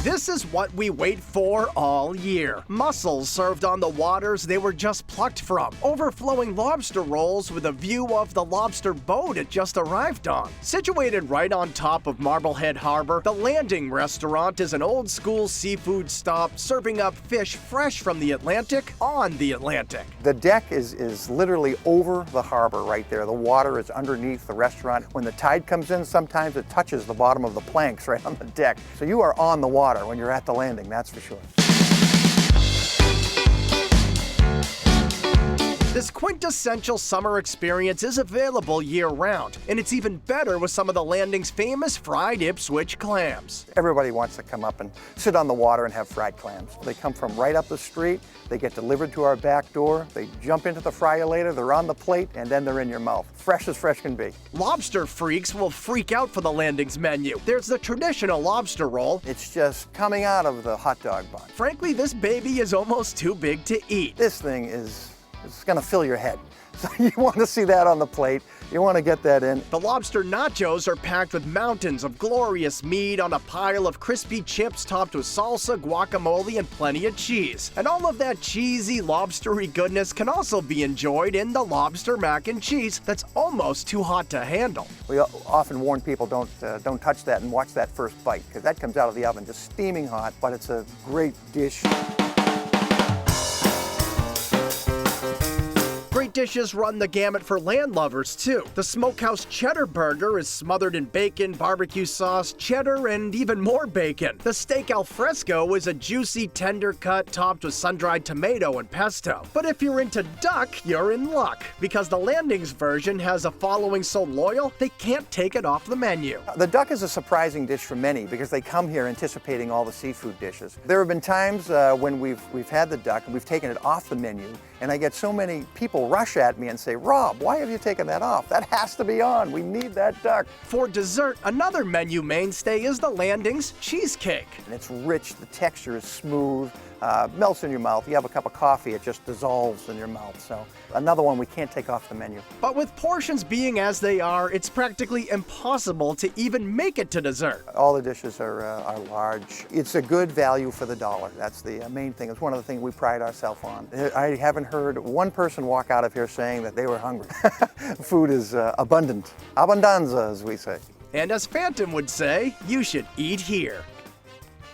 This is what we wait for all year. Mussels served on the waters they were just plucked from. Overflowing lobster rolls with a view of the lobster boat it just arrived on. Situated right on top of Marblehead Harbor, the Landing restaurant is an old-school seafood stop serving up fish fresh from the Atlantic on the Atlantic. The deck is literally over the harbor right there. The water is underneath the restaurant. When the tide comes in, sometimes it touches the bottom of the planks right on the deck. So you are on the water when you're at the Landing, that's for sure. This quintessential summer experience is available year-round, and it's even better with some of the Landing's famous fried Ipswich clams. Everybody wants to come up and sit on the water and have fried clams. They come from right up the street, they get delivered to our back door, they jump into the fryer-later, they're on the plate, and then they're in your mouth. Fresh as fresh can be. Lobster freaks will freak out for the Landing's menu. There's the traditional lobster roll. It's just coming out of the hot dog bun. Frankly, this baby is almost too big to eat. This thing is gonna fill your head. So you want to see that on the plate. You want to get that in. The Lobster Nachos are packed with mountains of glorious meat on a pile of crispy chips topped with salsa, guacamole, and plenty of cheese. And all of that cheesy, lobstery goodness can also be enjoyed in the Lobster Mac and Cheese that's almost too hot to handle. We often warn people don't touch that and watch that first bite, because that comes out of the oven just steaming hot, but it's a great dish. Great dishes run the gamut for land lovers, too. The Smokehouse Cheddar burger is smothered in bacon, barbecue sauce, cheddar, and even more bacon. The steak al fresco is a juicy, tender cut topped with sun-dried tomato and pesto. But if you're into duck, you're in luck, because the Landing's version has a following so loyal, they can't take it off the menu. The duck is a surprising dish for many, because they come here anticipating all the seafood dishes. There have been times when we've had the duck and we've taken it off the menu, and I get so many people rush at me and say, "Rob, why have you taken that off? That has to be on. We need that duck." For dessert, another menu mainstay is the Landing's cheesecake. And it's rich, the texture is smooth, melts in your mouth. You have a cup of coffee, it just dissolves in your mouth. So another one we can't take off the menu. But with portions being as they are, it's practically impossible to even make it to dessert. All the dishes are large. It's a good value for the dollar. That's the main thing. It's one of the things we pride ourselves on. I haven't heard one person walk out of here saying that they were hungry. Food is abundant. Abundanza, as we say. And as Phantom would say, you should eat here.